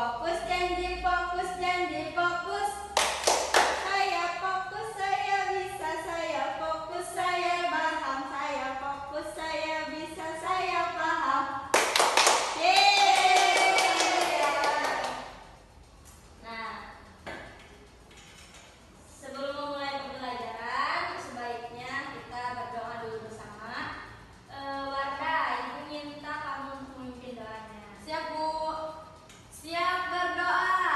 fokus, janji fokus. Saya fokus, saya bisa, saya fokus, saya paham, saya fokus, saya bisa, saya paham. Nah, sebelum memulai pembelajaran, sebaiknya kita berdoa dulu bersama. Warda, Ibu minta kamu untuk memimpin doanya. Siap, Bu. Siap berdoa.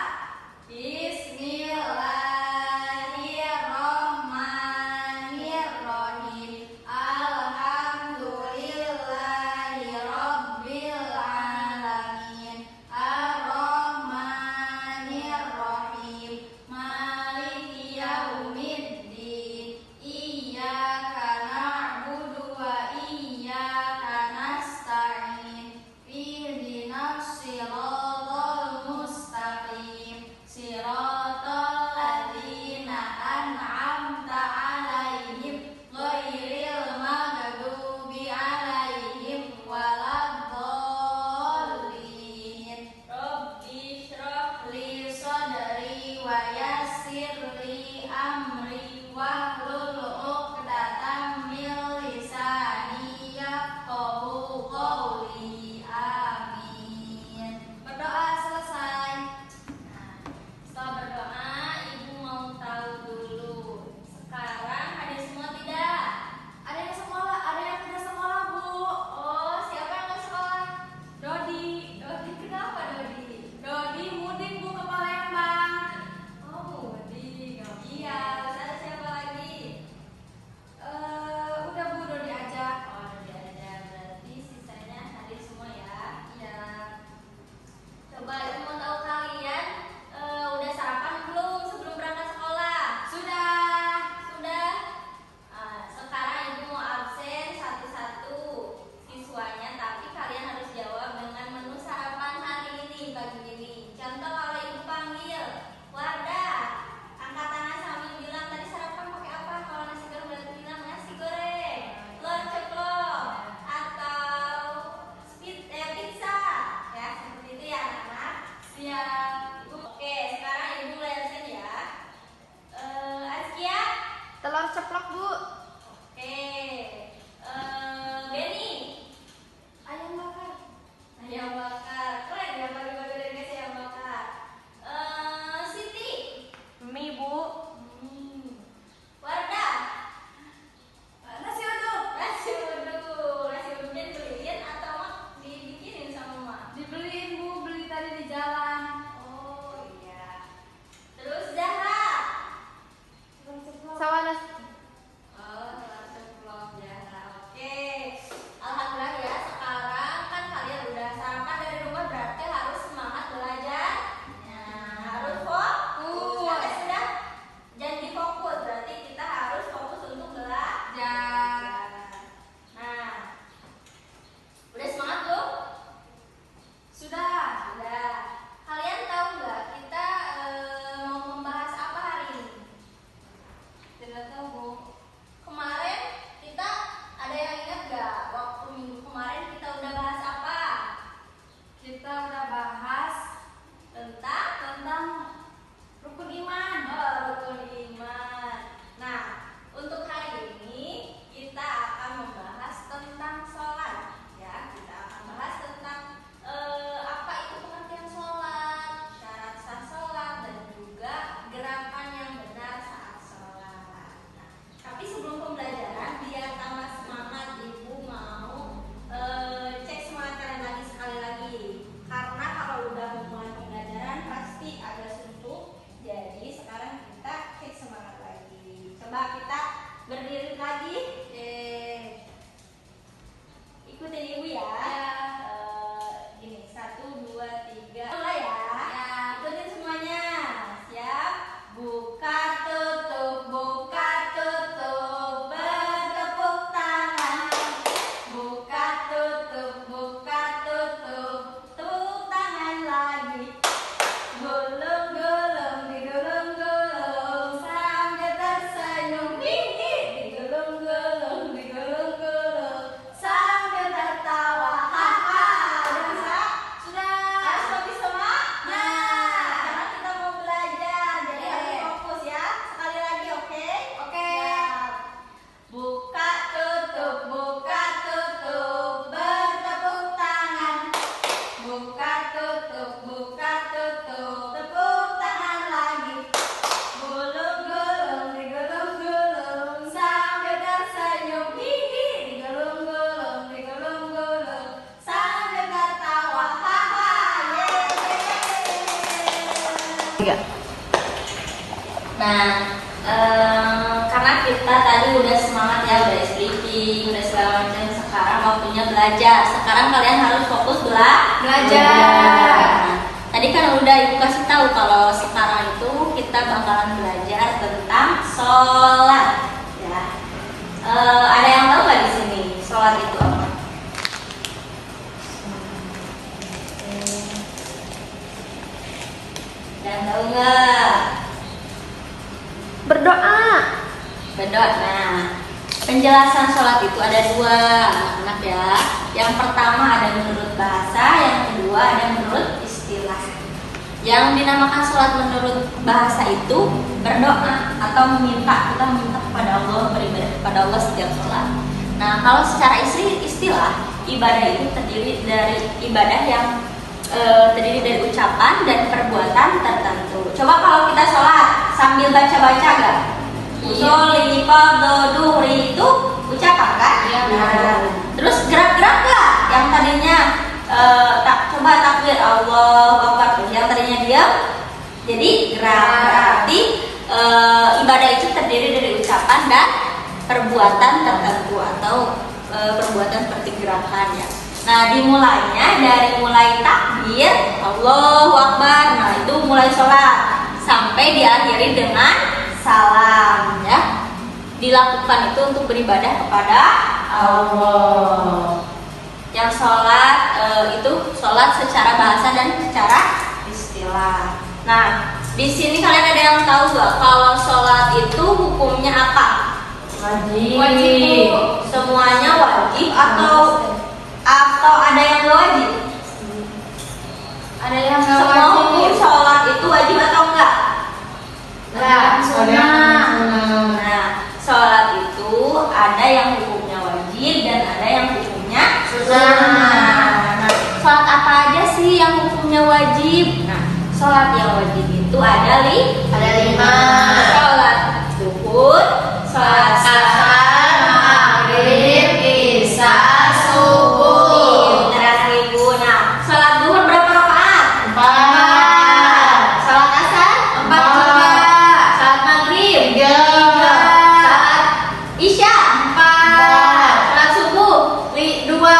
Bismillahirrahmanirrahim. Alhamdulillahirabbil alamin. Ar-Rahmanirrahim. Maliki yaumiddin. Iyyaka na'budu wa iyyaka nasta'in. Ihdinas siratal mustaqim. Siratal ladzina an'amta 'alaihim ghairil maghdubi 'alaihim waladdallin. Rabbi shrah li sadri wa yassir li amri wahlul 'uqdatam min lisani yafqahu qawli. Amin. Berdoa selesai. Nah, setelah berdoa, Ibu mau tahu dulu. Sekarang ada semua tidak? Ada yang sekolah, ada yang tidak sekolah, Bu. Oh, siapa yang mau sekolah? Dodi. Dodi kenapa Dodi? Dodi mudik, Bu, ke Palembang. Oh, mudik. Iya, terus ada siapa lagi? Udah, Bu, Dodi aja. Oh, Dodi aja. Berarti sisanya hadir semua ya. Iya. Coba Ibu mau tahu kalian udah sarapan belum sebelum berangkat sekolah? Sudah. Sudah. Sekarang Ibu mau absen satu-satu siswanya, tapi kalian harus jawab dengan menu sarapan hari ini, pagi ini. Contoh kalau Ibu panggil, Warda, angkat tangan sambil bilang tadi sarapan pakai apa? Kalau nasi goreng berarti bilang nasi goreng, telur ceplok, atau pizza. Ya, seperti itu ya anak-anak. Siap. Ibu. Oke, sekarang Ibu mulai absen ya. Azkia, Telur ceplok, Bu. oke. Benny, Ayam bakar. ayam bakar. Keren ya pagi-pagi udah dikasih ayam bakar. Siti, Mie, Bu. Warda, Nasi uduk. nasi uduk. Nasi uduknya dibeliin atau mak dibikinin sama mak? Dibeliin, Bu. Beli tadi di jalan. Oh iya. Terus Zahra. Sawanas. Oh, 3. Nah, karena kita tadi udah semangat ya, udah speaking, udah segala macam. Sekarang waktunya belajar. Sekarang kalian harus fokus belajar. Tadi kan udah ibu kasih tahu kalau sekarang itu kita bakalan belajar tentang sholat. Ya. Ada yang tahu nggak di sini sholat itu apa? Dan tahu nggak? Berdoa. Berdoa. Nah, penjelasan sholat itu ada 2 anak ya. Yang pertama ada menurut bahasa, yang kedua ada menurut istilah. Yang dinamakan sholat menurut bahasa itu berdoa atau meminta, kita meminta kepada Allah, beribadah kepada Allah setiap sholat. Nah, kalau secara istilah, ibadah itu terdiri dari ibadah yang terdiri dari ucapan dan perbuatan tertentu. Coba kalau kita sholat sambil baca-baca gak? Usolli fardhu duhri itu ucapan kan? Iya, Nah, terus gerak-gerak gak? Yang tadinya coba takbir Allahu Akbar, yang tadinya diam jadi gerak. Berarti ibadah itu terdiri dari ucapan dan perbuatan tertentu atau perbuatan seperti gerakan ya. Nah, dimulainya dari mulai takbir Allahu Akbar. Nah, itu mulai sholat sampai diakhiri dengan salam ya. Dilakukan itu untuk beribadah kepada Allah. Yang sholat itu sholat secara bahasa dan secara istilah. Nah, di sini kalian ada yang tahu gak kalau sholat itu hukumnya apa? Wajib. Semuanya wajib atau ada yang gak wajib? Ada yang nggak Semua hukum wajib. sholat itu wajib atau enggak? Nggak, sunnah. Nah, sholat itu ada yang hukumnya wajib dan ada yang hukumnya sunnah. Nah, sholat apa aja sih yang hukumnya wajib? Nah, sholat yang wajib itu ada 5. Sholat zuhur, sholat asar, maghrib, isya, subuh. Terakhir ibu. Nah, sholat zuhur berapa rakaat? 4. Sholat asar 4 juga. Sholat maghrib 3. Sholat isya 4. Sholat subuh 2.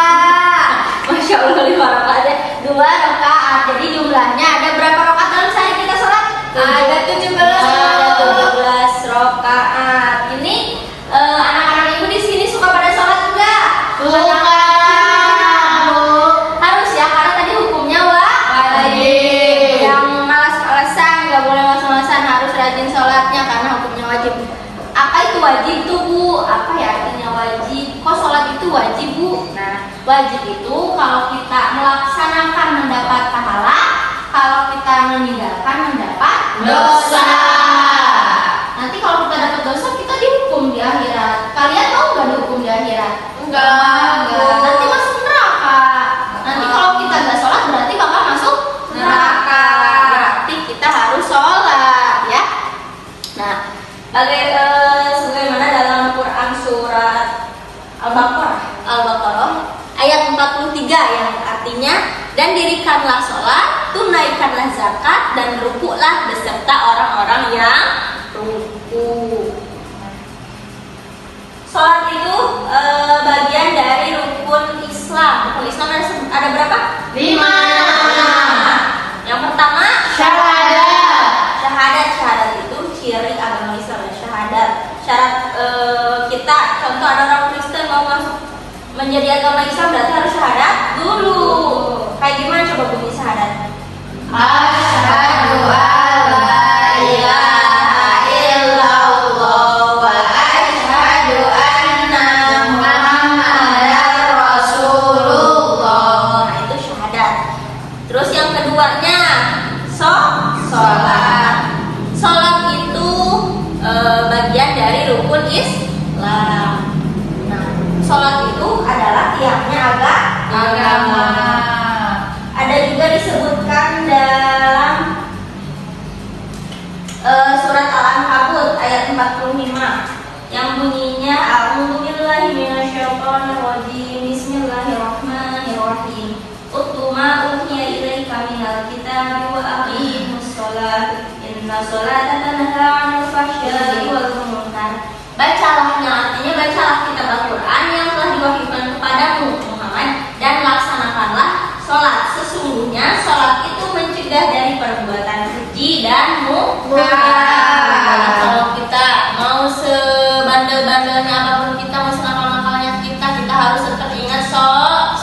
Masya Allah 5 rakaat ya. 2 rakaat. Jadi jumlahnya ada berapa rakaat dalam sehari kita sholat? Ada 17. Ada 17 rakaat. Ini anak-anak ibu di sini suka pada sholat enggak? Suka. Harus ya, karena tadi hukumnya wajib. Yang malas-malasan nggak boleh malas-malasan, harus rajin sholatnya karena hukumnya wajib. Apa itu wajib tuh Bu? Apa ya artinya wajib? Kok sholat itu wajib Bu? Nah, wajib itu kalau kita melaksanakan mendapat pahala, kalau kita meninggalkan mendapat dosa. Nanti kalau kita dapat dosa kita dihukum di akhirat. Kalian tahu nggak dihukum di akhirat? Enggak. Nanti masuk neraka. Nanti kalau kita nggak sholat berarti bakal masuk neraka. Berarti kita harus sholat ya. Nah, sebagaimana dalam Quran surat Al-Baqarah ayat 43 yang artinya, dan dirikanlah sholat, tunaikanlah zakat, dan rukuklah beserta orang-orang yang ruku. Sholat itu bagian dari rukun Islam. Rukun Islam ada berapa? 5. Yang pertama Syahadat. Syahadat itu ciri agama Islam ya, syahadat. Syarat kita, contoh ada orang Kristen mau masuk menjadi agama Islam berarti harus syahadat dulu. Kayak gimana coba bunyi syahadat? Asyhadu an la ilaha illallah wa asyhadu anna Muhammadar Rasulullah. Nah, itu syahadat. Terus yang keduanya sholat. Sholat itu bagian dari rukun Islam. Nah, sholat itu adalah tiangnya agama. Ada juga disebutkan dalam surat Al-Ankabut ayat 45 yang bunyinya a'udzubillahi minasyaitonirrajim, bismillahirrahmanirrahim, utlu ma uhiya ilaika minal kitabi wa aqimus sholat Inna sholata tanha 'anil fahsya'i wal munkar. Bacalahnya artinya bacalah kitab Al-Qur'an yang telah diwahyukan kepadamu Muhammad dan laksanakanlah sholat. Sesungguhnya sholat itu mencegah dari perbuatan keji dan munkar. Jadi kalau kita mau sebandel-bandelnya apapun kita, mau senakal-nakalnya kita harus tetap ingat sholat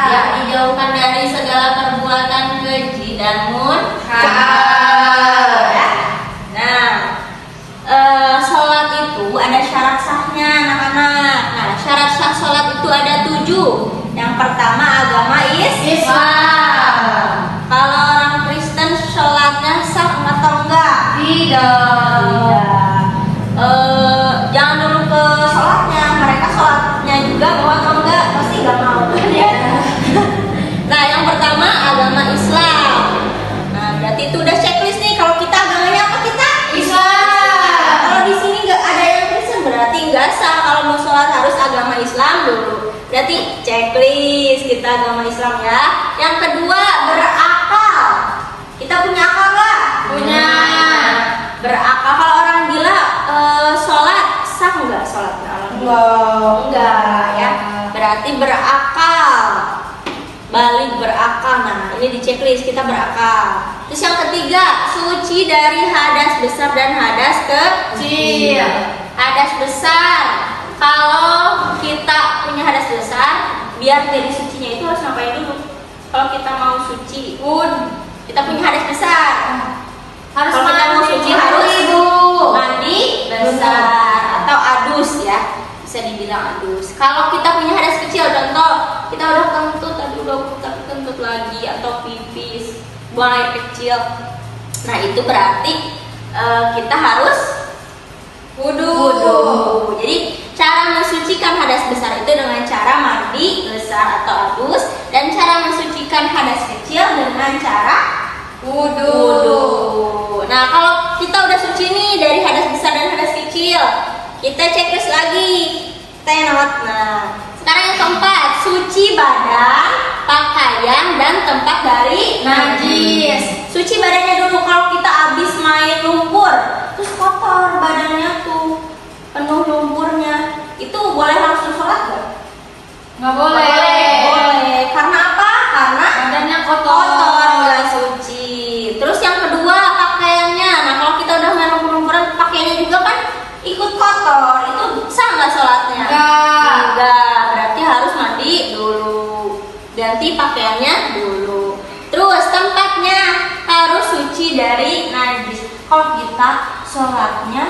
yang dijauhkan dari segala perbuatan keji dan munkar. Sholat itu ada syarat sahnya anak-anak. Nah, syarat sah sholat itu ada 7. Yang pertama agama Islam. Kalau orang Kristen sholatnya sah atau enggak? Tidak. Jangan dulu ke sholatnya, mereka sholatnya juga mau atau enggak? Pasti enggak mau. Nah, yang pertama agama Islam. Nah, berarti itu udah checklist nih. Kalau kita agamanya apa kita? Islam. Kalau di sini nggak ada yang Kristen berarti nggak sah. Kalau mau sholat harus agama Islam dulu. Berarti checklist kita agama Islam ya. Yang kedua berakal. Kita punya akal nggak? Punya. Berakal. Kalau orang gila sholat sah nggak sholatnya? Enggak ya. Berarti berakal. Balik berakal. Nah, ini di checklist kita berakal. Terus yang ketiga, suci dari hadas besar dan hadas kecil. Hadas besar, kalau kita punya hadas besar, biar jadi sucinya itu harus ngapain dulu? Kalau kita mau suci, kita punya hadas besar. Kalau kita mau suci harus mandi besar atau adus ya. Bisa dibilang adus. Kalau kita punya hadas kecil, contoh kita udah kentut, kentut lagi atau pipis, buang air kecil. Nah itu berarti kita harus wudu. Jadi cara mensucikan hadas besar itu dengan cara mandi besar atau adus, dan cara mensucikan hadas kecil dengan cara wudu. Nah kalau kita udah suci nih dari hadas besar dan hadas kecil, kita checklist lagi. Nah, sekarang yang keempat, suci badan, pakaian, dan tempat dari najis. Suci badannya dulu. Kalau kita habis main lumpur, terus kotor badannya tuh, penuh lumpurnya, itu boleh langsung sholat gak? Nggak boleh. Boleh. Karena apa? Karena Badannya kotor. nggak suci. Terus yang kedua pakaiannya. Nah kalau kita udah main lumpur-lumpuran, pakaiannya juga kan ikut kotor, itu sah nggak sholatnya? Enggak. Berarti harus mandi dulu, ganti pakaiannya dulu. Terus tempatnya harus suci dari najis. Kalau kita sholatnya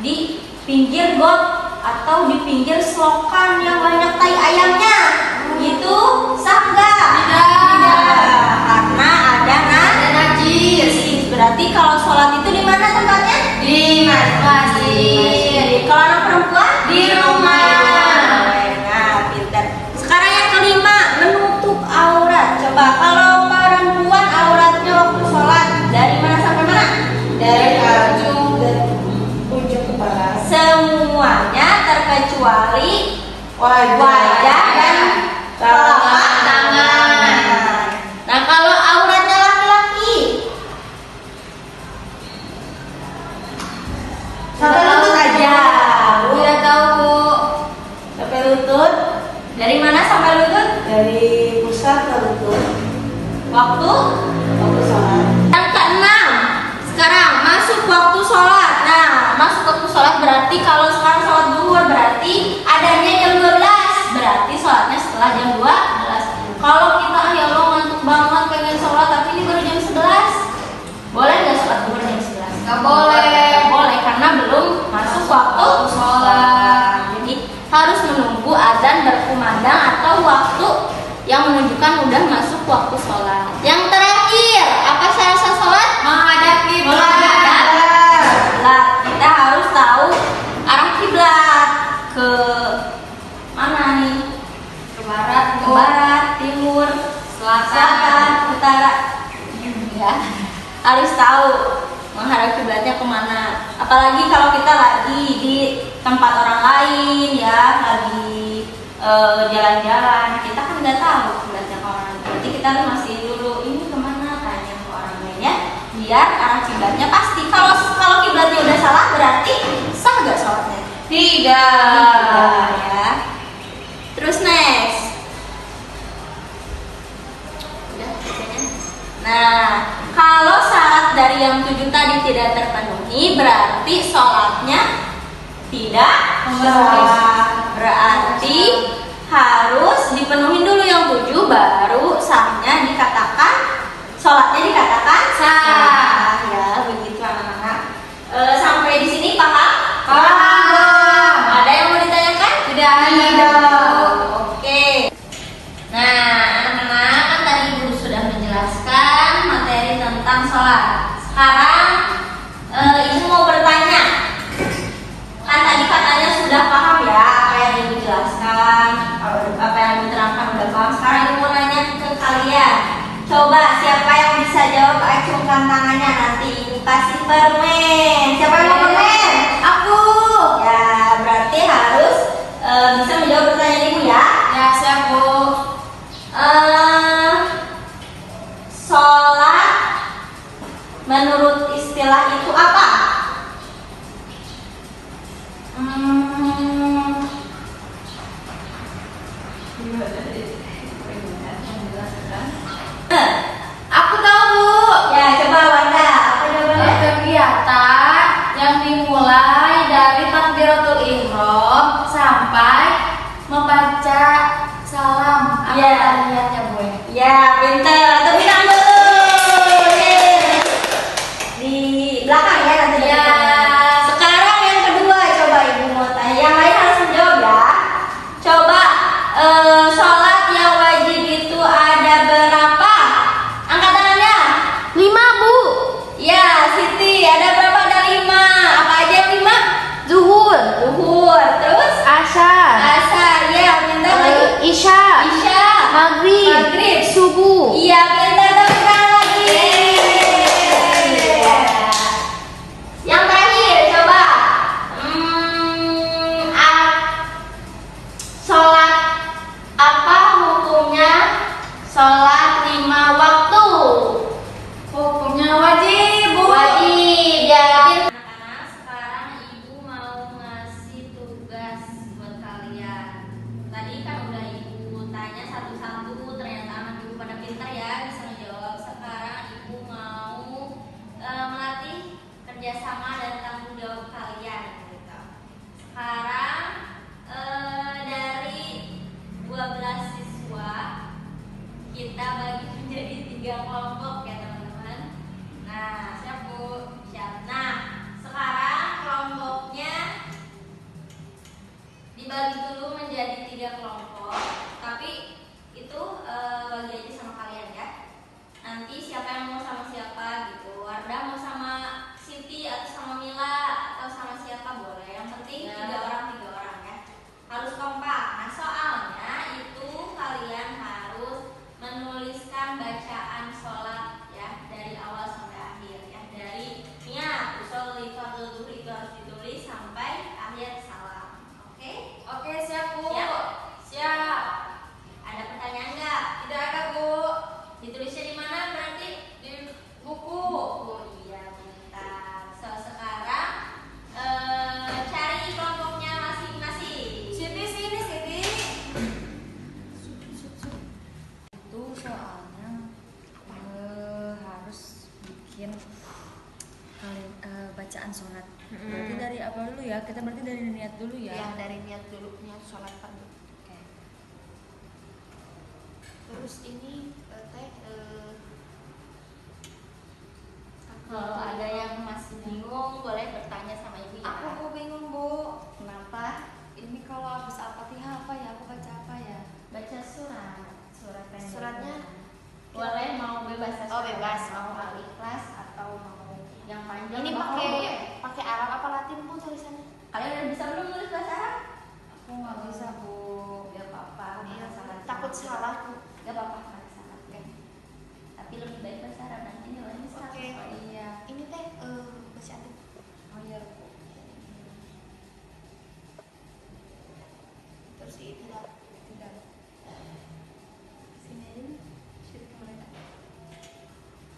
di pinggir got atau di pinggir selokan yang banyak tai ayamnya, itu sah nggak? Tidak. Karena ada najis. Berarti kalau sholat itu di mana tempatnya? Di masjid. Kalau anak perempuan di rumah. Nah, pintar. Sekarang yang kelima, menutup aurat. Coba kalau perempuan auratnya waktu sholat dari mana sampai mana? Dari ujung ke ujung kepala. Semuanya terkecuali wajah dan telapak tangan. Nah, kalau auratnya laki-laki sampai lutut aja. Udah tahu Bu. Sampai lutut. Dari mana sampai lutut? Dari pusat ke lutut. Waktu sholat. Yang keenam, sekarang masuk waktu sholat. Nah, masuk waktu sholat berarti kalau sekarang sholat zuhur berarti adanya jam 12. Berarti sholatnya setelah jam 12. Kalau kita ya Allah ngantuk banget pengen sholat tapi ini baru jam 11. Boleh nggak sholat zuhur jam 11? Nggak boleh. Boleh karena belum masuk waktu sholat. Jadi harus menunggu azan berkumandang atau waktu yang menunjukkan udah masuk waktu sholat. Yang terakhir, apa syarat sah sholat? Menghadap kiblat. Nah, kita harus tahu arah kiblat ke mana nih? Ke barat, Ke barat, timur, selatan, utara. Ya, harus tahu menghadap kiblatnya kemana. Apalagi kalau kita lagi di tempat orang lain ya, lagi jalan-jalan, kita kan nggak tahu kiblatnya kemana. Berarti kita harus masih dulu ini kemana, tanya ke orang lain ya, biar arah kiblatnya pasti. Kalau kiblatnya udah salah berarti sah gak sholatnya? Tidak. Ya. Terus next. Udah bacanya. Nah, kalau syarat dari yang 7 tadi tidak terpenuhi berarti sholatnya tidak sah. Berarti harus dipenuhi dulu yang 7 baru sahnya dikatakan, sholatnya dikatakan sah. Ya, begitu anak-anak. Sampai di sini paham? Paham. Ada yang mau ditanyakan? Tidak ada. Oke. Nah, anak-anak kan tadi guru sudah menjelaskan materi tentang sholat. Sekarang ibu mau bertanya. Kan tadi katanya sudah paham ya apa yang ibu jelaskan, apa yang ibu terangkan udah paham. Sekarang ibu mau nanya ke kalian. Coba siapa yang bisa jawab acungkan tangannya, nanti ibu kasih permen. Siapa yang mau permen? Aku. Ya, berarti harus bisa menjawab pertanyaan ibu ya. Ya, siap, Bu. Sholat menurut istilah itu apa? Aku tahu, Bu. Ya, coba Wanda, apa jawabannya? Kegiatan yang dimulai dari takbiratul ihram sampai membaca salam. Apa Ya. tahiyatnya, Bu? Ya, pintar. Tepuk tangan dulu. Yeay. Di belakang ya nanti. Ya. Sekarang yang kedua, coba ibu mau tanya. Yang lain harus menjawab ya. Coba sholat yang wajib itu ada berapa? Angkat tangannya. 5, Bu. Ya, Siti, ada berapa? Ada 5. Apa aja yang 5? Zuhur, Zuhur, terus asar, asar, ya, pintar lagi. isya, Isya, maghrib, Maghrib. subuh. Iya, pintar, tepuk tangan lagi. Yang terakhir, coba. Sholat apa hukumnya? Sholat 5 waktu. Hukumnya wajib, Bu. Wajib ya. Anak-anak, sekarang ibu mau ngasih tugas buat kalian. Tadi kan udah ibu tanya satu-satu, ternyata anak ibu pada pintar ya, bisa menjawab. Sekarang ibu mau melatih kerjasama dan tanggung jawab kalian. Gitu. Sekarang dari 12 siswa kita bagi menjadi 3 kelompok ya teman-teman. Nah, siap Bu? Siap. Nah, sekarang kelompoknya dibagi dulu menjadi 3 kelompok. Tapi itu bagi aja sama kalian ya. Nanti siapa yang mau sama siapa gitu. Wardah mau sama Siti atau sama Mila atau sama siapa boleh. Yang penting Ya. 3 orang ya. Harus kompak. Nah, soalnya itu kalian harus menuliskan bacaan sholat ya dari awal sampai akhir ya, dari niat usolli fardhu zuhur itu harus ditulis sampai akhir salam. Oke? Oke, siap, Bu. Siap? Siap. Ada pertanyaan nggak? Tidak ada, Bu. Ditulisnya di mana berarti? Di buku. Oh iya, pintar. Sekarang cari kelompoknya masing-masing. Siti, sini, Siti. Itu soalnya harus bikin bacaan sholat. Berarti dari apa dulu ya? Kita berarti dari niat dulu ya. Ya, dari niat dulu, niat sholat fardu. Oke. Terus ini Kalau ada yang masih bingung boleh bertanya sama ibu ya. Aku bingung, Bu. Kenapa? Ini kalau habis Al-Fatihah apa ya? Aku baca apa ya? Baca surat pendek. Suratnya? Boleh, mau bebas. Oh, bebas. Mau Al-Ikhlas atau mau yang panjang. ini mau pakai Arab apa Latin, Bu, tulisannya? Kalian udah bisa belum nulis bahasa Arab? Aku nggak bisa, Bu. Gak apa-apa. Iya, salah. takut salah, Bu. Gak apa-apa, nggak salah. Tapi lebih baik bahasa Arab nanti nilainya 100. Oke. Oh, iya. Ini teh bahasa Arab. Oh iya, Bu. Terus ini tidak. Tidak. Sini aja nih, share ke mereka.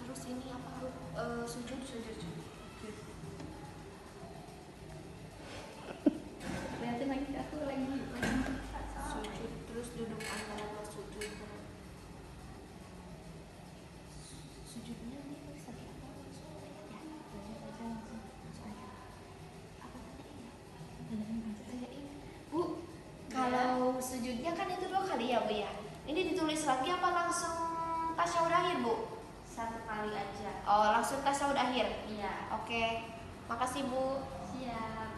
Terus ini apa, Bu? sujud. Lihatin lagi aku lagi. Sujud terus duduk antara dua sujud. Sujudnya ini lagi apa? Ya, langsung aja. Apa tanyain? Bu, kalau sujudnya kan itu 2 kali ya, Bu ya. Ini ditulis lagi apa langsung tasyahud akhir, Bu? 1 kali aja. Oh, langsung tasyahud akhir. Iya. Oke. Makasih, Bu. Siap.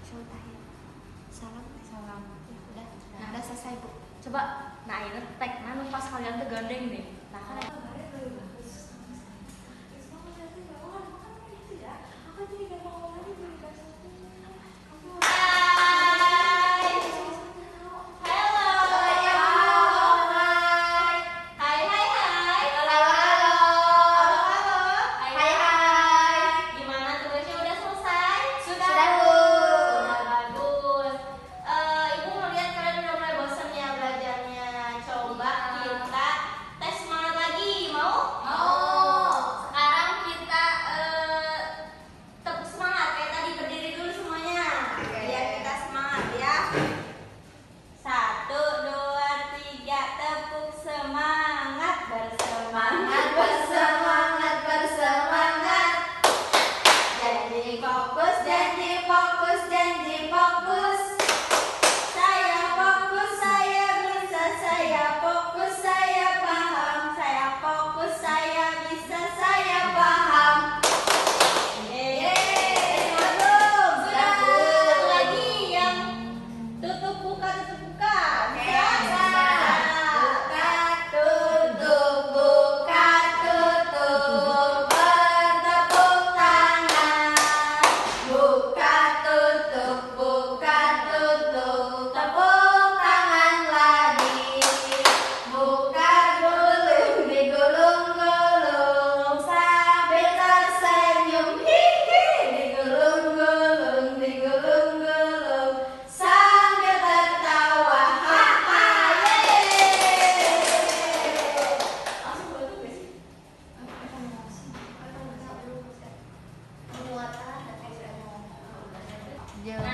Tasyahud akhir. Salam. Ya, Nah. udah selesai, Bu. Coba, nah ini tag mana pas kalian tuh gandeng nih. Nah kan Jangan